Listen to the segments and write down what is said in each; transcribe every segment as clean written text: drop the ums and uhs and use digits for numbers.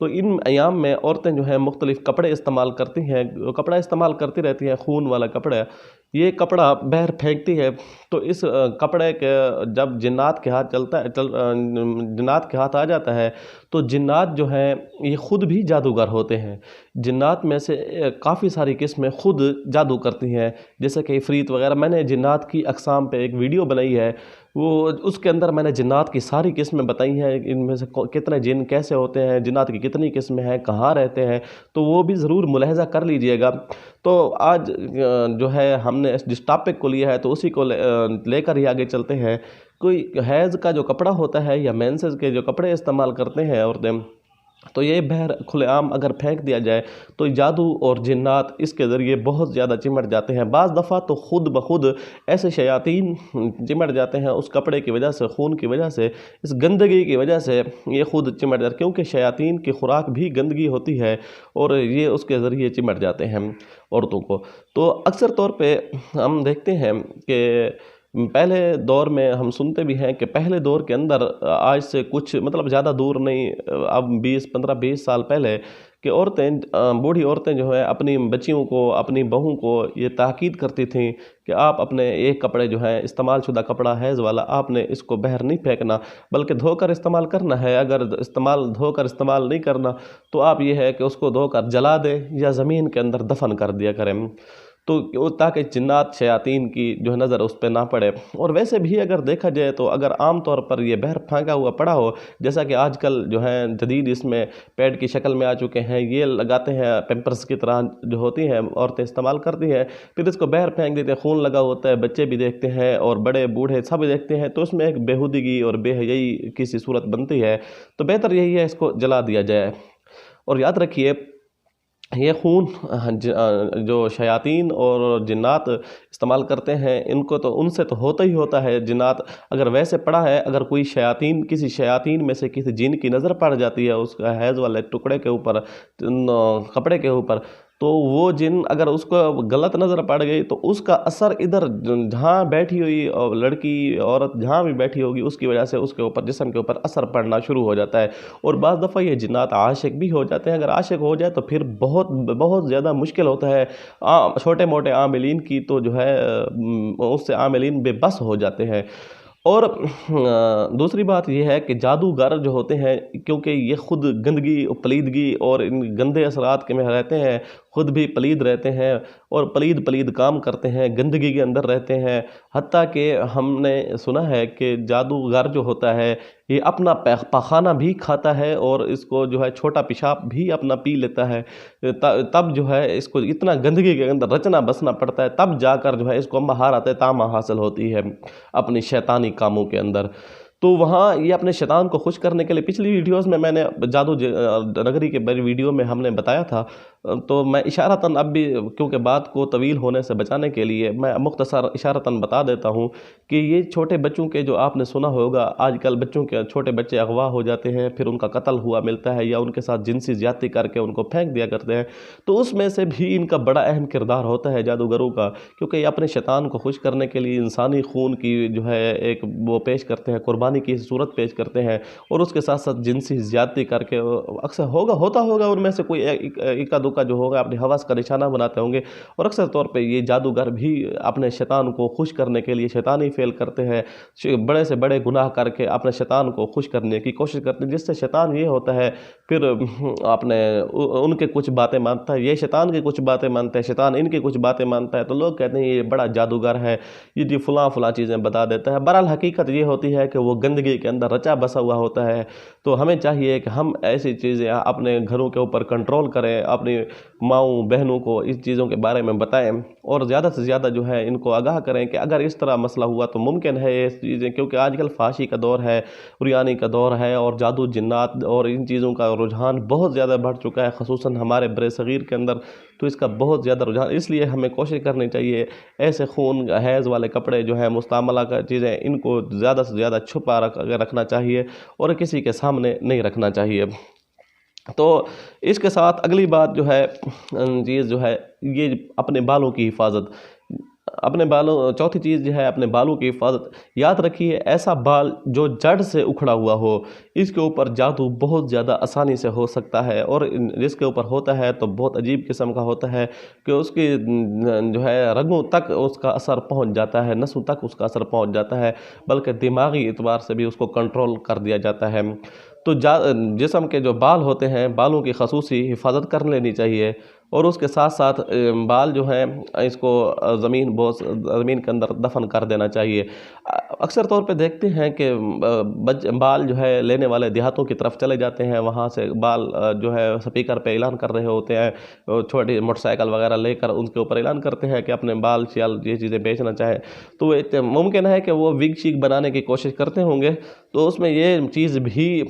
تو ان ایام میں عورتیں جو ہیں مختلف کپڑے استعمال کرتی ہیں، کپڑا استعمال کرتی رہتی ہیں، خون والا کپڑا، یہ کپڑا باہر پھینکتی ہے، تو اس کپڑے کے جب جنات کے ہاتھ جنات کے ہاتھ آ جاتا ہے تو جنات جو ہیں یہ خود بھی جادوگر ہوتے ہیں۔ جنات میں سے کافی ساری قسمیں خود جادو کرتی ہیں، جیسے کہ عفریت وغیرہ۔ میں نے جنات کی اقسام پہ ایک ویڈیو بنائی ہے، وہ اس کے اندر میں نے جنات کی ساری قسمیں بتائی ہیں، ان میں سے کتنے جن کیسے ہوتے ہیں، جنات کی کتنی قسمیں ہیں، کہاں رہتے ہیں، تو وہ بھی ضرور ملاحظہ کر لیجئے گا۔ تو آج جو ہے ہم نے جس ٹاپک کو لیا ہے تو اسی کو لے کر ہی آگے چلتے ہیں۔ کوئی حیض کا جو کپڑا ہوتا ہے یا مینسز کے جو کپڑے استعمال کرتے ہیں عورتیں، تو یہ باہر کھلے عام اگر پھینک دیا جائے تو جادو اور جنات اس کے ذریعے بہت زیادہ چمٹ جاتے ہیں۔ بعض دفعہ تو خود بخود ایسے شیاطین چمٹ جاتے ہیں اس کپڑے کی وجہ سے، خون کی وجہ سے، اس گندگی کی وجہ سے یہ خود چمٹ جاتے ہیں، کیونکہ شیاطین کی خوراک بھی گندگی ہوتی ہے اور یہ اس کے ذریعے چمٹ جاتے ہیں عورتوں کو۔ تو اکثر طور پہ ہم دیکھتے ہیں کہ پہلے دور میں ہم سنتے بھی ہیں کہ پہلے دور کے اندر آج سے کچھ مطلب زیادہ دور نہیں، اب 15-20 سال پہلے، کہ عورتیں، بوڑھی عورتیں جو ہے اپنی بچیوں کو، اپنی بہووں کو یہ تاکید کرتی تھیں کہ آپ اپنے ایک کپڑے جو ہے استعمال شدہ کپڑا حیض والا، آپ نے اس کو باہر نہیں پھینکنا بلکہ دھو کر استعمال کرنا ہے۔ اگر دھو کر استعمال نہیں کرنا تو آپ یہ ہے کہ اس کو دھو کر جلا دیں یا زمین کے اندر دفن کر دیا کریں، تو تاکہ جنات شیاطین کی جو نظر اس پہ نہ پڑے۔ اور ویسے بھی اگر دیکھا جائے تو اگر عام طور پر یہ باہر پھینکا ہوا پڑا ہو، جیسا کہ آج کل جو ہے جدید اس میں پیڈ کی شکل میں آ چکے ہیں، یہ لگاتے ہیں پیمپرس کی طرح جو ہوتی ہیں، عورتیں استعمال کرتی ہیں، پھر اس کو باہر پھینک دیتے ہیں، خون لگا ہوتا ہے، بچے بھی دیکھتے ہیں اور بڑے بوڑھے سب دیکھتے ہیں، تو اس میں ایک بےہودگی اور بے حیائی کی سی صورت بنتی ہے۔ تو بہتر یہی ہے اس کو جلا دیا جائے۔ اور یاد رکھیے یہ خون جو شیاطین اور جنات استعمال کرتے ہیں ان سے تو ہوتا ہی ہوتا ہے۔ جنات اگر ویسے پڑا ہے، اگر کوئی شیاطین، کسی شیاطین میں سے کسی جن کی نظر پڑ جاتی ہے اس کا حیض والے ٹکڑے کے اوپر، کپڑے کے اوپر، تو وہ جن اگر اس کو غلط نظر پڑ گئی تو اس کا اثر ادھر جہاں بیٹھی ہوئی لڑکی، عورت جہاں بھی بیٹھی ہوگی، اس کی وجہ سے اس کے اوپر، جسم کے اوپر اثر پڑنا شروع ہو جاتا ہے۔ اور بعض دفعہ یہ جنات عاشق بھی ہو جاتے ہیں۔ اگر عاشق ہو جائے تو پھر بہت بہت زیادہ مشکل ہوتا ہے چھوٹے موٹے عاملین کی، تو جو ہے اس سے عاملین بے بس ہو جاتے ہیں۔ اور دوسری بات یہ ہے کہ جادوگر جو ہوتے ہیں، کیونکہ یہ خود گندگی، پلیدگی اور ان گندے اثرات کے میں رہتے ہیں، خود بھی پلید رہتے ہیں اور پلید کام کرتے ہیں، گندگی کے اندر رہتے ہیں۔ حتیٰ کہ ہم نے سنا ہے کہ جادوگر جو ہوتا ہے یہ اپنا پاخانہ بھی کھاتا ہے اور اس کو جو ہے چھوٹا پیشاب بھی اپنا پی لیتا ہے، تب جو ہے اس کو اتنا گندگی کے اندر رچنا بسنا پڑتا ہے، تب جا کر جو ہے اس کو مہارت تامہ حاصل ہوتی ہے اپنی شیطانی کاموں کے اندر۔ تو وہاں یہ اپنے شیطان کو خوش کرنے کے لیے، پچھلی ویڈیوز میں نے جادو نگری کے بڑی ویڈیو میں ہم نے بتایا تھا، تو میں اشارتاً اب بھی کیونکہ بات کو طویل ہونے سے بچانے کے لیے میں مختصر اشارتاً بتا دیتا ہوں کہ یہ چھوٹے بچوں کے جو آپ نے سنا ہوگا، آج کل بچوں کے چھوٹے بچے اغوا ہو جاتے ہیں، پھر ان کا قتل ہوا ملتا ہے یا ان کے ساتھ جنسی زیادتی کر کے ان کو پھینک دیا کرتے ہیں، تو اس میں سے بھی ان کا بڑا اہم کردار ہوتا ہے جادوگروں کا، کیونکہ یہ اپنے شیطان کو خوش کرنے کے لیے انسانی خون کی جو ہے ایک وہ پیش کرتے ہیں، قربانی کی صورت پیش کرتے ہیں، اور اس کے ساتھ ساتھ جنسی زیادتی کر کے اکثر ہوتا ہوگا ان میں سے کوئی اکا دکا جو ہوگا اپنی حوث کا نشانہ بناتے ہوں گے، اور اکثر طور پہ یہ جادوگر بھی اپنے شیطان کو خوش کرنے کے لیے شیطانی فعل کرتے ہیں، بڑے سے بڑے گناہ کر کے اپنے شیطان کو خوش کرنے کی کوشش کرتے ہیں، جس سے شیطان یہ ہوتا ہے پھر اپنے ان کے کچھ باتیں مانتا ہے، یہ شیطان کی کچھ باتیں مانتا ہے، شیطان ان کی کچھ باتیں مانتا ہے، تو لوگ کہتے ہیں یہ بڑا جادوگر ہے، یہ جی فلاں چیزیں بتا دیتا ہے۔ بہرحال حقیقت یہ ہوتی ہے کہ وہ گندگی کے اندر رچا بسا ہوا ہوتا ہے۔ تو ہمیں چاہیے کہ ہم ایسی چیزیں اپنے گھروں کے اوپر کنٹرول کریں، اپنی ماؤں بہنوں کو اس چیزوں کے بارے میں بتائیں، اور زیادہ سے زیادہ جو ہے ان کو آگاہ کریں کہ اگر اس طرح مسئلہ ہوا تو ممکن ہے یہ چیزیں، کیونکہ آج کل فحاشی کا دور ہے، عریانی کا دور ہے، اور جادو جنات اور ان چیزوں کا رجحان بہت زیادہ بڑھ چکا ہے، خصوصاً ہمارے بر صغیر کے اندر، تو اس کا بہت زیادہ رجحان، اس لیے ہمیں کوشش کرنی چاہیے ایسے خون حیض والے کپڑے جو ہیں، مستعملہ کا چیزیں، ان کو زیادہ سے زیادہ چھپا رکھنا چاہیے اور کسی کے سامنے نہیں رکھنا چاہیے۔ تو اس کے ساتھ اگلی بات جو ہے چیز جو ہے یہ اپنے بالوں کی حفاظت۔ اپنے بالوں چوتھی چیز جو ہے اپنے بالوں کی حفاظت. یاد رکھیے ایسا بال جو جڑ سے اکھڑا ہوا ہو اس کے اوپر جادو بہت زیادہ آسانی سے ہو سکتا ہے، اور جس کے اوپر ہوتا ہے تو بہت عجیب قسم کا ہوتا ہے کہ اس کی جو ہے رگوں تک اس کا اثر پہنچ جاتا ہے، نسوں تک اس کا اثر پہنچ جاتا ہے، بلکہ دماغی اعتبار سے بھی اس کو کنٹرول کر دیا جاتا ہے. تو جسم کے جو بال ہوتے ہیں بالوں کی خصوصی حفاظت کر لینی چاہیے، اور اس کے ساتھ ساتھ بال جو ہیں اس کو زمین کے اندر دفن کر دینا چاہیے. اکثر طور پہ دیکھتے ہیں کہ بال جو ہے لینے والے دیہاتوں کی طرف چلے جاتے ہیں، وہاں سے بال جو ہے سپیکر پہ اعلان کر رہے ہوتے ہیں، چھوٹی موٹر سائیکل وغیرہ لے کر ان کے اوپر اعلان کرتے ہیں کہ اپنے بال شال یہ چیزیں بیچنا چاہیں. تو ممکن ہے کہ وہ وگ شیک بنانے کی کوشش کرتے ہوں گے، تو اس میں یہ چیز بھی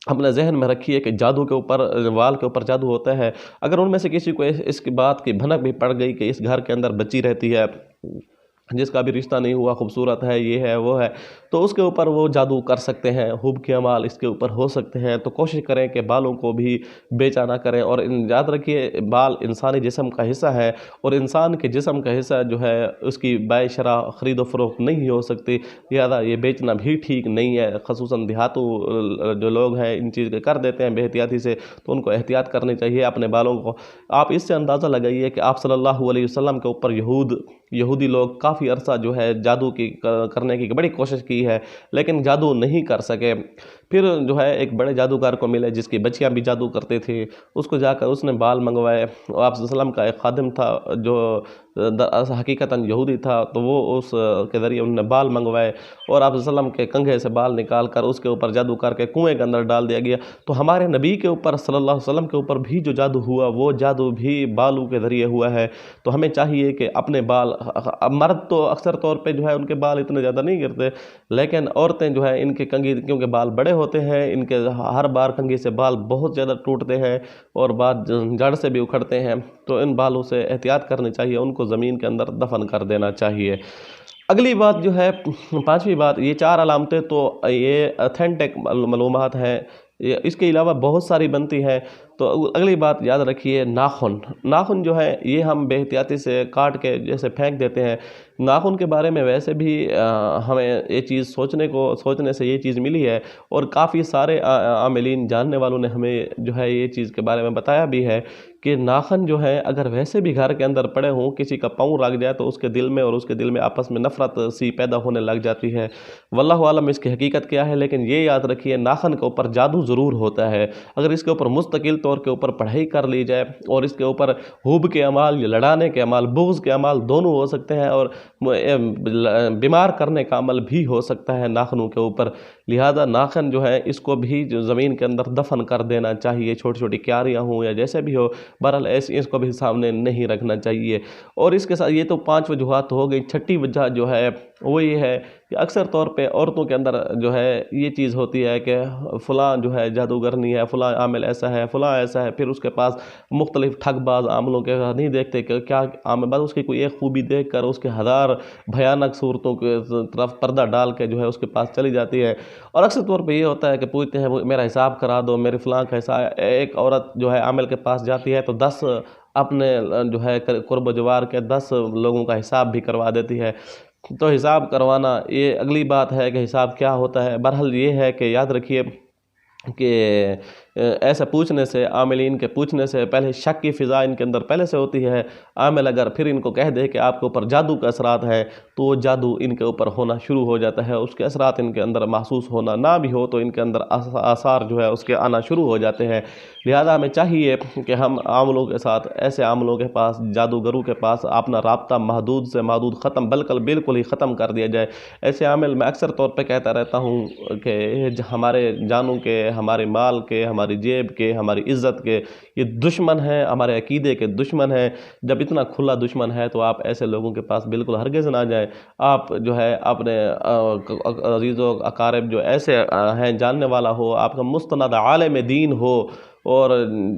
اپنے ذہن میں رکھیے کہ جادو کے اوپر، وال کے اوپر جادو ہوتا ہے. اگر ان میں سے کسی کو اس کی بات کی بھنک بھی پڑ گئی کہ اس گھر کے اندر بچی رہتی ہے جس کا بھی رشتہ نہیں ہوا، خوبصورت ہے، یہ ہے وہ ہے، تو اس کے اوپر وہ جادو کر سکتے ہیں، حب کے اعمال اس کے اوپر ہو سکتے ہیں. تو کوشش کریں کہ بالوں کو بھی بیچا نہ کریں. اور یاد رکھیے بال انسانی جسم کا حصہ ہے، اور انسان کے جسم کا حصہ جو ہے اس کی بائع شرح خرید و فروخت نہیں ہو سکتی، لہذا یہ بیچنا بھی ٹھیک نہیں ہے. خصوصاً دیہاتوں جو لوگ ہیں ان چیز کے کر دیتے ہیں بے احتیاطی سے، تو ان کو احتیاط کرنی چاہیے اپنے بالوں کو. آپ اس سے اندازہ لگائیے کہ آپ صلی اللہ علیہ وسلم کے اوپر یہودی لوگ کافی عرصہ جو ہے جادو کی کرنے کی بڑی کوشش کی ہے، لیکن جادو نہیں کر سکے. پھر جو ہے ایک بڑے جادوگر کو ملے جس کی بچیاں بھی جادو کرتے تھے، اس کو جا کر اس نے بال منگوائے. آپ صلی اللہ علیہ وسلم کا ایک خادم تھا جو حقیقتاً یہودی تھا، تو وہ اس کے ذریعے انہوں نے بال منگوائے، اور آپ صلی اللہ علیہ وسلم کے کنگھے سے بال نکال کر اس کے اوپر جادو کر کے کنویں کے اندر ڈال دیا گیا. تو ہمارے نبی کے اوپر صلی اللہ علیہ وسلم کے اوپر بھی جو جادو ہوا وہ جادو بھی بالوں کے ذریعے ہوا ہے. تو ہمیں چاہیے کہ اپنے بال، مرد تو اکثر طور پہ جو ہے ان کے بال اتنے زیادہ نہیں گرتے، لیکن عورتیں جو ہے ان کے کنگھی کیونکہ بال بڑے ہوتے ہیں، ان کے ہر بار کنگھی سے بال بہت زیادہ ٹوٹتے ہیں اور بعد جڑ سے بھی اکھڑتے ہیں. تو ان بالوں سے احتیاط کرنی چاہیے، ان کو زمین کے اندر دفن کر دینا چاہیے. اگلی بات جو ہے، پانچویں بات، یہ 4 علامتیں تو یہ اتھینٹک معلومات ہیں، اس کے علاوہ بہت ساری بنتی ہیں. تو اگلی بات یاد رکھیے، ناخن جو ہے یہ ہم بے احتیاطی سے کاٹ کے جیسے پھینک دیتے ہیں. ناخن کے بارے میں ویسے بھی ہمیں یہ چیز سوچنے سے یہ چیز ملی ہے، اور کافی سارے عاملین جاننے والوں نے ہمیں جو ہے یہ چیز کے بارے میں بتایا بھی ہے کہ ناخن جو ہے اگر ویسے بھی گھر کے اندر پڑے ہوں، کسی کا پاؤں لگ جائے تو اس کے دل میں اور اس کے دل میں آپس میں نفرت سی پیدا ہونے لگ جاتی ہے. واللہ عالم اس کی حقیقت کیا ہے، لیکن یہ یاد رکھیے ناخن کے اوپر جادو ضرور ہوتا ہے. اگر اس کے اوپر مستقل طور کے اوپر پڑھائی کر لی جائے، اور اس کے اوپر حب کے اعمال یا لڑانے کے اعمال، بغض کے اعمال دونوں ہو سکتے ہیں، اور بیمار کرنے کا عمل بھی ہو سکتا ہے ناخنوں کے اوپر. لہذا ناخن جو ہے اس کو بھی زمین کے اندر دفن کر دینا چاہیے، چھوٹی چھوٹی کیاریاں ہوں یا جیسے بھی ہو، بہرحال ایسے اس کو بھی سامنے نہیں رکھنا چاہیے. اور اس کے ساتھ یہ تو 5 وجوہات ہو گئی. چھٹی وجہ جو ہے وہ یہ ہے کہ اکثر طور پہ عورتوں کے اندر جو ہے یہ چیز ہوتی ہے کہ فلاں جو ہے جادوگرنی ہے، فلاں عامل ایسا ہے، فلاں ایسا ہے. پھر اس کے پاس مختلف ٹھگ باز عاملوں کے نہیں دیکھتے کہ کیا عامل، بس اس کی کوئی ایک خوبی دیکھ کر اس کے ہزار بھیانک صورتوں کے طرف پردہ ڈال کے جو ہے اس کے پاس چلی جاتی ہے. اور اکثر طور پہ یہ ہوتا ہے کہ پوچھتے ہیں میرا حساب کرا دو، میرے فلاں کا حساب. ایک عورت جو ہے عامل کے پاس جاتی ہے تو 10 اپنے جو ہے قرب و جوار کے 10 لوگوں کا حساب بھی کروا دیتی ہے. تو حساب کروانا یہ اگلی بات ہے کہ حساب کیا ہوتا ہے. بہرحال یہ ہے کہ یاد رکھیے کہ ایسا پوچھنے سے، عاملین کے پوچھنے سے پہلے شک کی فضا ان کے اندر پہلے سے ہوتی ہے. عامل اگر پھر ان کو کہہ دے کہ آپ کے اوپر جادو کا اثرات ہے تو وہ جادو ان کے اوپر ہونا شروع ہو جاتا ہے، اس کے اثرات ان کے اندر محسوس ہونا نہ بھی ہو تو ان کے اندر آثار جو ہے اس کے آنا شروع ہو جاتے ہیں. لہذا ہمیں چاہیے کہ ہم عاملوں کے ساتھ، ایسے عاملوں کے پاس، جادوگروں کے پاس اپنا رابطہ محدود سے محدود ختم، بالکل ہی ختم کر دیا جائے. ایسے عامل میں اکثر طور پہ کہتا رہتا ہوں کہ ہمارے جانوں کے، ہمارے مال کے، ہماری جیب کے، ہماری عزت کے یہ دشمن ہیں، ہمارے عقیدے کے دشمن ہیں. جب اتنا کھلا دشمن ہے تو آپ ایسے لوگوں کے پاس بالکل ہرگز نہ جائیں. آپ جو ہے اپنے عزیز و اقارب جو ایسے ہیں، جاننے والا ہو، آپ کا مستند عالم دین ہو اور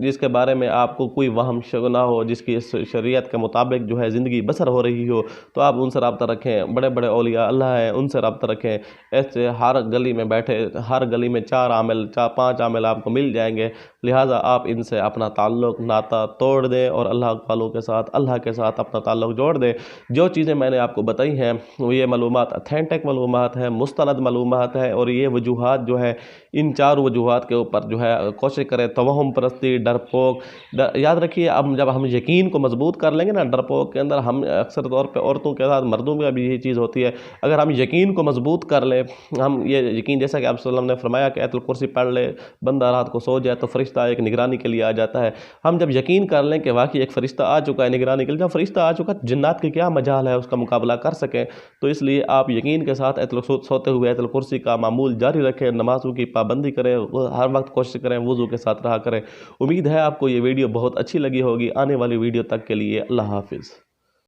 جس کے بارے میں آپ کو کوئی وہم نہ ہو، جس کی شریعت کے مطابق جو ہے زندگی بسر ہو رہی ہو، تو آپ ان سے رابطہ رکھیں۔ بڑے بڑے اولیاء اللہ ہیں، ان سے رابطہ رکھیں۔ ایسے ہر گلی میں بیٹھے، ہر گلی میں 4 عامل 5 عامل آپ کو مل جائیں گے، لہٰذا آپ ان سے اپنا تعلق ناطہ توڑ دیں اور اللہ والوں کے ساتھ، اللہ کے ساتھ اپنا تعلق جوڑ دیں۔ جو چیزیں میں نے آپ کو بتائی ہیں وہ یہ معلومات اتھینٹک معلومات ہیں، مستند معلومات ہیں، اور یہ وجوہات جو ہے ان 4 وجوہات کے اوپر جو ہے کوشش کریں۔ توہم پرستی، ڈرپوک، یاد رکھیے اب جب ہم یقین کو مضبوط کر لیں گے نا، ڈرپوک کے اندر ہم اکثر طور پہ عورتوں کے ساتھ مردوں میں بھی یہی چیز ہوتی ہے، اگر ہم یقین کو مضبوط کر لیں، ہم یہ یقین جیسا کہ آپ صلی اللہ علیہ وسلم نے فرمایا کہ آیت الکرسی پڑھ لے بندہ رات کو سو جائے تو فرشتہ ایک نگرانی کے لیے آ جاتا ہے۔ ہم جب یقین کر لیں کہ واقعی ایک فرشتہ آ چکا ہے نگرانی کے لیے، جب فرشتہ آ چکا جنات کی کیا مجال ہے اس کا مقابلہ کر سکیں، تو اس لیے آپ یقین کے ساتھ سوتے ہوئے آیت الکرسی کا معمول جاری رکھیں، نمازوں کی پابندی کریں، ہر وقت کوشش کریں وضو کے ساتھ رہا کریں۔ امید ہے آپ کو یہ ویڈیو بہت اچھی لگی ہوگی۔ آنے والی ویڈیو تک کے لیے اللہ حافظ۔